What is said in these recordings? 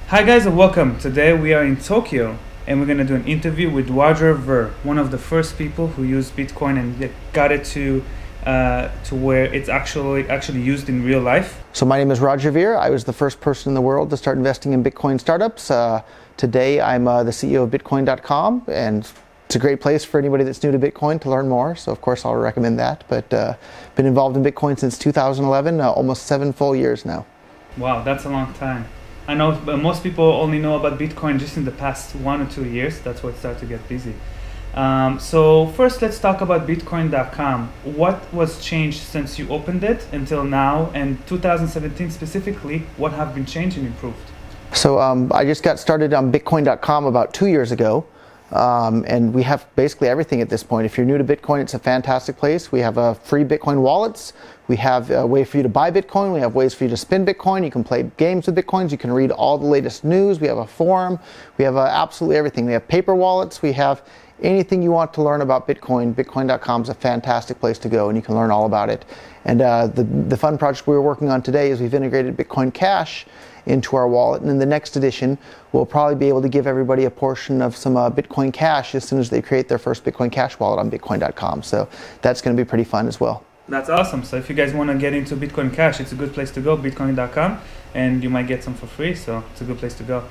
Hi guys and welcome. Today we are in Tokyo and we're going to do an interview with Roger Ver, one of the first people who used Bitcoin and got it to where it's actually used in real life. So my name is Roger Ver. I was the first person in the world to start investing in Bitcoin startups. Today I'm the CEO of Bitcoin.com, and it's a great place for anybody that's new to Bitcoin to learn more. So of course I'll recommend that. But been involved in Bitcoin since 2011, almost 7 full years now. Wow, that's a long time. I know most people only know about Bitcoin just in the past 1 or 2 years. That's why it started to get busy. So first, let's talk about Bitcoin.com. What was changed since you opened it until now, and 2017 specifically, what have been changed and improved? So I just got started on Bitcoin.com about 2 years ago. And we have basically everything at this point. If you're new to Bitcoin, it's a fantastic place. We have free Bitcoin wallets. We have a way for you to buy Bitcoin. We have ways for you to spin Bitcoin. You can play games with Bitcoins. You can read all the latest news. We have a forum. We have absolutely everything. We have paper wallets. We have anything you want to learn about Bitcoin. Bitcoin.com is a fantastic place to go, and you can learn all about it. And the fun project we're working on today is we've integrated Bitcoin Cash into our wallet, and in the next edition we'll probably be able to give everybody a portion of some Bitcoin Cash as soon as they create their first Bitcoin Cash wallet on Bitcoin.com. So that's going to be pretty fun as well. That's awesome. So if you guys want to get into Bitcoin Cash, it's a good place to go, Bitcoin.com, and you might get some for free, so it's a good place to go.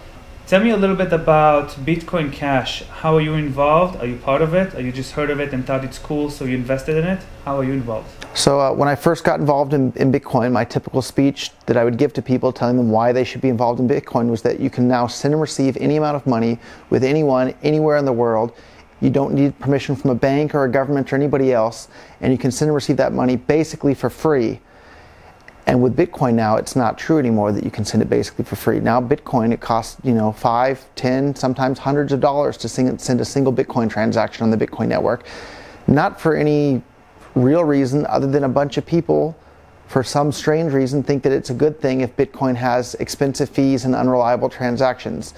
Tell me a little bit about Bitcoin Cash. How are you involved? Are you part of it? Or you just heard of it and thought it's cool, so you invested in it? How are you involved? So when I first got involved in Bitcoin, my typical speech that I would give to people telling them why they should be involved in Bitcoin was that you can now send and receive any amount of money with anyone, anywhere in the world. You don't need permission from a bank or a government or anybody else, and you can send and receive that money basically for free. And with Bitcoin now, it's not true anymore that you can send it basically for free. Now Bitcoin, it costs, $5, $10, sometimes hundreds of dollars to send a single Bitcoin transaction on the Bitcoin network. Not for any real reason other than a bunch of people, for some strange reason, think that it's a good thing if Bitcoin has expensive fees and unreliable transactions.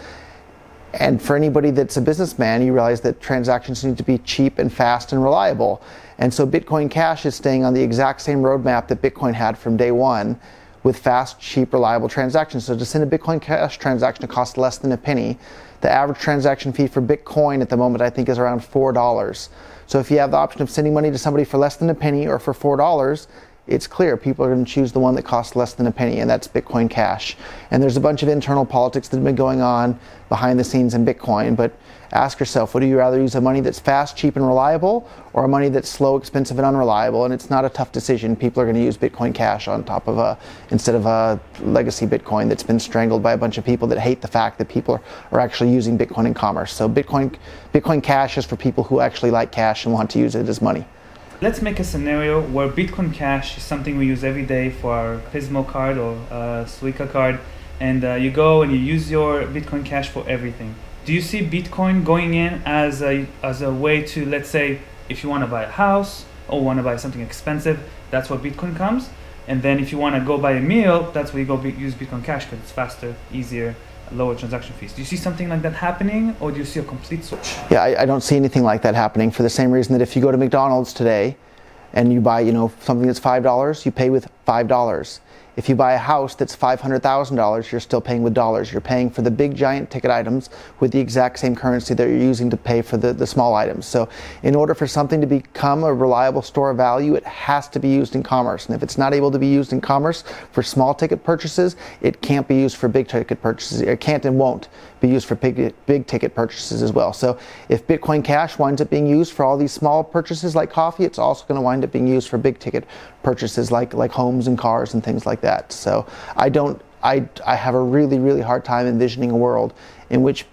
And for anybody that's a businessman, you realize that transactions need to be cheap and fast and reliable. And so Bitcoin Cash is staying on the exact same roadmap that Bitcoin had from day one, with fast, cheap, reliable transactions. So to send a Bitcoin Cash transaction, it costs less than a penny. The average transaction fee for Bitcoin at the moment, I think, is around $4. So if you have the option of sending money to somebody for less than a penny or for $4, it's clear people are going to choose the one that costs less than a penny, and that's Bitcoin Cash. And there's a bunch of internal politics that have been going on behind the scenes in Bitcoin, but ask yourself, would you rather use a money that's fast, cheap, and reliable, or a money that's slow, expensive, and unreliable? And it's not a tough decision. People are going to use Bitcoin Cash on top of instead of a legacy Bitcoin that's been strangled by a bunch of people that hate the fact that people are actually using Bitcoin in commerce. So Bitcoin Cash is for people who actually like cash and want to use it as money. Let's make a scenario where Bitcoin Cash is something we use every day for our Pismo card or Suica card, and you go and you use your Bitcoin Cash for everything. Do you see Bitcoin going in as a way to, let's say, if you want to buy a house or want to buy something expensive, that's where Bitcoin comes, and then if you want to go buy a meal, that's where you go use Bitcoin Cash because it's faster, easier, lower transaction fees. Do you see something like that happening, or do you see a complete switch? Yeah, I don't see anything like that happening, for the same reason that if you go to McDonald's today and you buy, something that's $5, you pay with $5. If you buy a house that's $500,000, you're still paying with dollars. You're paying for the big giant ticket items with the exact same currency that you're using to pay for the small items. So in order for something to become a reliable store of value, it has to be used in commerce. And if it's not able to be used in commerce for small ticket purchases, it can't be used for big ticket purchases. It can't and won't be used for big ticket purchases as well. So if Bitcoin Cash winds up being used for all these small purchases like coffee, it's also going to wind up being used for big ticket purchases like homes and cars and things like that. So I have a really, really hard time envisioning a world in which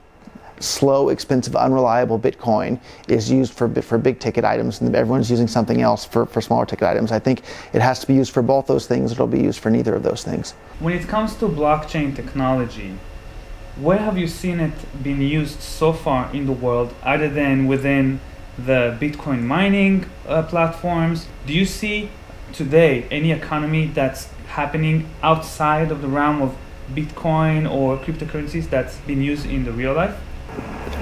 slow, expensive, unreliable Bitcoin is used for big ticket items and everyone's using something else for smaller ticket items. I think it has to be used for both those things. It'll be used for neither of those things. When it comes to blockchain technology, where have you seen it being used so far in the world, other than within the Bitcoin mining platforms? Do you see today any economy that's happening outside of the realm of Bitcoin or cryptocurrencies that's been used in the real life?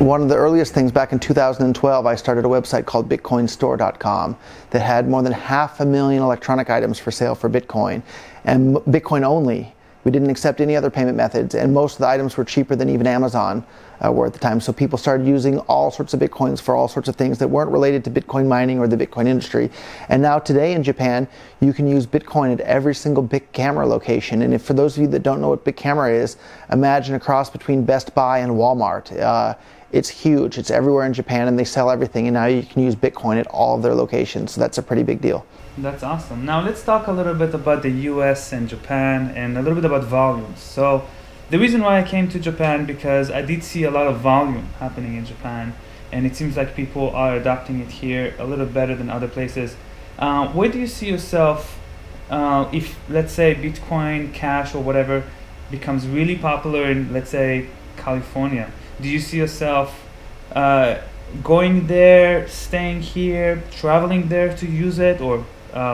One of the earliest things, back in 2012, I started a website called BitcoinStore.com that had more than 500,000 electronic items for sale for Bitcoin, and Bitcoin only We didn't accept any other payment methods, and most of the items were cheaper than even Amazon were at the time. So people started using all sorts of Bitcoins for all sorts of things that weren't related to Bitcoin mining or the Bitcoin industry. And now today in Japan, you can use Bitcoin at every single Big Camera location. And if, for those of you that don't know what Big Camera is, imagine a cross between Best Buy and Walmart. It's huge. It's everywhere in Japan, and they sell everything. And now you can use Bitcoin at all of their locations. So that's a pretty big deal. That's awesome. Now let's talk a little bit about the US and Japan and a little bit about volumes. So the reason why I came to Japan, because I did see a lot of volume happening in Japan, and it seems like people are adopting it here a little better than other places. Where do you see yourself if, let's say, Bitcoin Cash or whatever becomes really popular in, let's say, California? Do you see yourself going there, staying here, traveling there to use it, or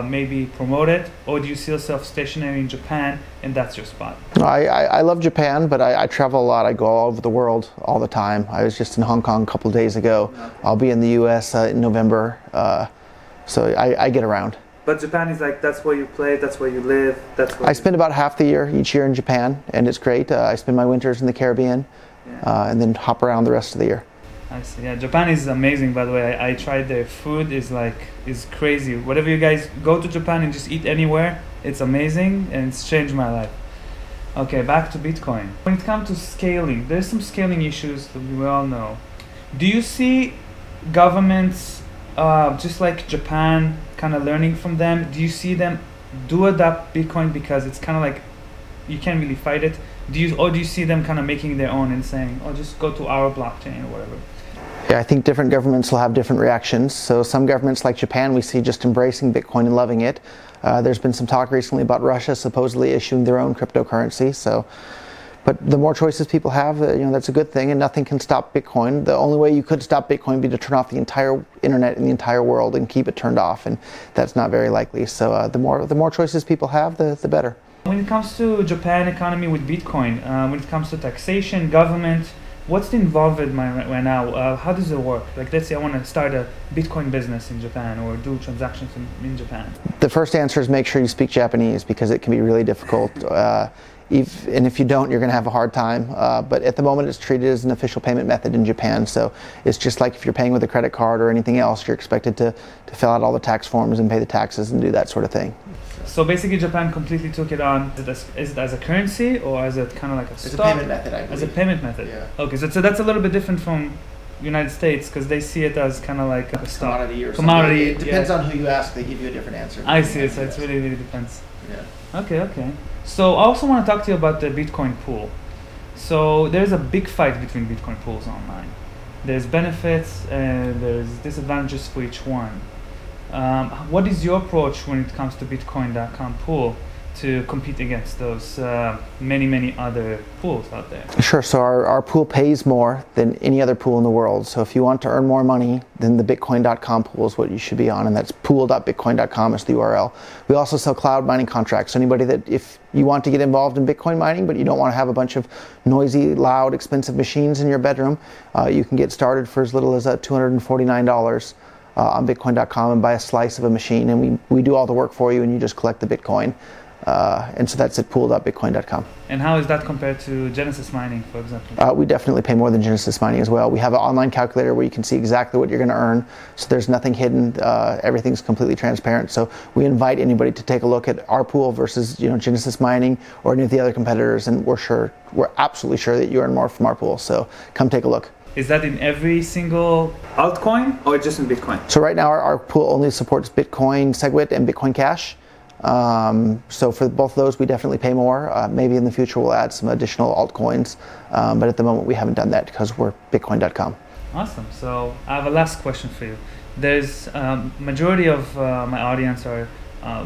maybe promote it? Or do you see yourself stationary in Japan and that's your spot? I love Japan, but I travel a lot. I go all over the world all the time. I was just in Hong Kong a couple of days ago. Okay. I'll be in the US in November, so I get around. But Japan is like, that's where you play, that's where you live, that's where I spend about half the year each year in Japan, and it's great. I spend my winters in the Caribbean, and then hop around the rest of the year. I see. Yeah, Japan is amazing, by the way. I tried their food is crazy. Whatever you guys go to Japan and just eat anywhere, it's amazing, and it's changed my life. Okay, back to Bitcoin. When it comes to scaling, there's some scaling issues that we all know. Do you see governments, just like Japan, kind of learning from them? Do you see them adopt Bitcoin because it's kind of like you can't really fight it? Do you see them kind of making their own and saying, oh, just go to our blockchain or whatever? Yeah, I think different governments will have different reactions. So some governments like Japan, we see just embracing Bitcoin and loving it. There's been some talk recently about Russia supposedly issuing their own cryptocurrency. But the more choices people have, that's a good thing, and nothing can stop Bitcoin. The only way you could stop Bitcoin would be to turn off the entire internet in the entire world and keep it turned off, and that's not very likely. So the more choices people have, the better. When it comes to Japan economy with Bitcoin, when it comes to taxation, government, what's the involvement right now? How does it work? Like, let's say I want to start a Bitcoin business in Japan or do transactions in Japan. The first answer is make sure you speak Japanese, because it can be really difficult. And if you don't, you're going to have a hard time. But at the moment, it's treated as an official payment method in Japan. So it's just like if you're paying with a credit card or anything else, you're expected to fill out all the tax forms and pay the taxes and do that sort of thing. So basically, Japan completely took it on. Is it as a currency or as a kind of like a stock? It's a payment method, I believe. As a payment method. Yeah. Okay, so that's a little bit different from United States, because they see it as kind of like a stock. Commodity or commodity. Something. It depends on who you ask. They give you a different answer. I see. So it really depends. Yeah. Okay. So I also want to talk to you about the Bitcoin pool. So there's a big fight between Bitcoin pools online. There's benefits and there's disadvantages for each one. What is your approach when it comes to Bitcoin.com pool to compete against those many other pools out there? Sure. So our pool pays more than any other pool in the world. So if you want to earn more money, then the Bitcoin.com pool is what you should be on, and that's pool.bitcoin.com is the URL. We also sell cloud mining contracts. So anybody that, if you want to get involved in Bitcoin mining, but you don't want to have a bunch of noisy, loud, expensive machines in your bedroom, you can get started for as little as $249. On Bitcoin.com and buy a slice of a machine, and we do all the work for you, and you just collect the Bitcoin. And so that's at pool.bitcoin.com. And how is that compared to Genesis mining, for example? We definitely pay more than Genesis mining as well. We have an online calculator where you can see exactly what you're going to earn. So there's nothing hidden. Everything's completely transparent. So we invite anybody to take a look at our pool versus Genesis mining or any of the other competitors, and we're absolutely sure that you earn more from our pool. So come take a look. Is that in every single altcoin or just in Bitcoin? So right now our pool only supports Bitcoin SegWit and Bitcoin Cash. So for both of those, we definitely pay more. Maybe in the future we'll add some additional altcoins, but at the moment we haven't done that because we're Bitcoin.com. Awesome. So I have a last question for you. There's majority of my audience are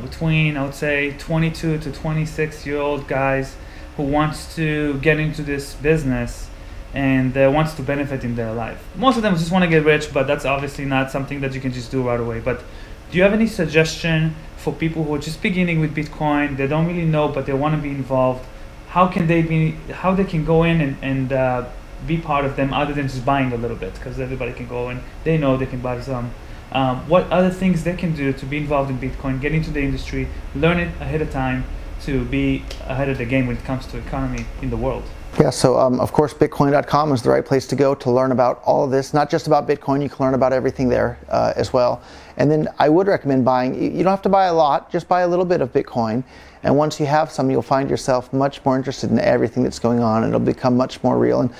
between, I would say, 22 to 26-year-old guys who wants to get into this business and wants to benefit in their life. Most of them just want to get rich, but that's obviously not something that you can just do right away. But do you have any suggestion for people who are just beginning with Bitcoin? They don't really know, but they want to be involved. How they can go in and be part of them other than just buying a little bit? Because everybody can go and they know they can buy some. What other things they can do to be involved in Bitcoin, get into the industry, learn it ahead of time, to be ahead of the game when it comes to economy in the world? Yeah, so of course Bitcoin.com is the right place to go to learn about all of this. Not just about Bitcoin, you can learn about everything there as well. And then I would recommend buying, you don't have to buy a lot, just buy a little bit of Bitcoin. And once you have some, you'll find yourself much more interested in everything that's going on, and it'll become much more real. And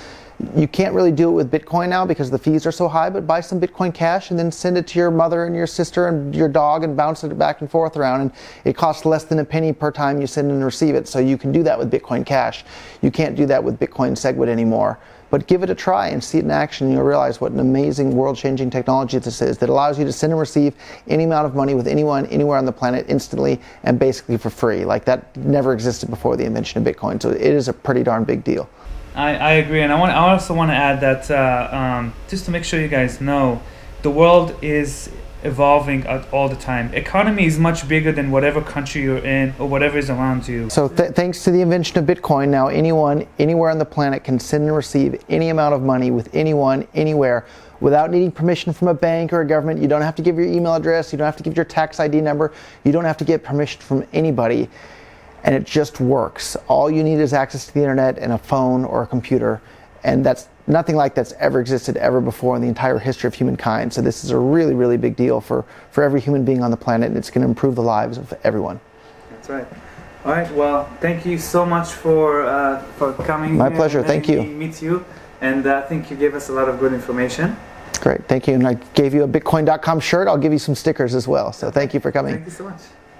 you can't really do it with Bitcoin now because the fees are so high, but buy some Bitcoin Cash and then send it to your mother and your sister and your dog and bounce it back and forth around. And it costs less than a penny per time you send and receive it. So you can do that with Bitcoin Cash. You can't do that with Bitcoin Segwit anymore. But give it a try and see it in action, and you'll realize what an amazing world-changing technology this is that allows you to send and receive any amount of money with anyone, anywhere on the planet instantly and basically for free. Like that never existed before the invention of Bitcoin. So it is a pretty darn big deal. I agree, and I also want to add that just to make sure you guys know, the world is evolving all the time. Economy is much bigger than whatever country you're in or whatever is around you. So thanks to the invention of Bitcoin, now anyone, anywhere on the planet can send and receive any amount of money with anyone, anywhere, without needing permission from a bank or a government. You don't have to give your email address, you don't have to give your tax ID number, you don't have to get permission from anybody. And it just works. All you need is access to the internet and a phone or a computer, and that's nothing like that's ever existed ever before in the entire history of humankind. So this is a really, really big deal for every human being on the planet, and it's going to improve the lives of everyone. That's right. All right. Well, thank you so much for coming. My pleasure. Thank you. Meet you, and I think you gave us a lot of good information. Great. Thank you. And I gave you a Bitcoin.com shirt. I'll give you some stickers as well. So thank you for coming. Thank you so much.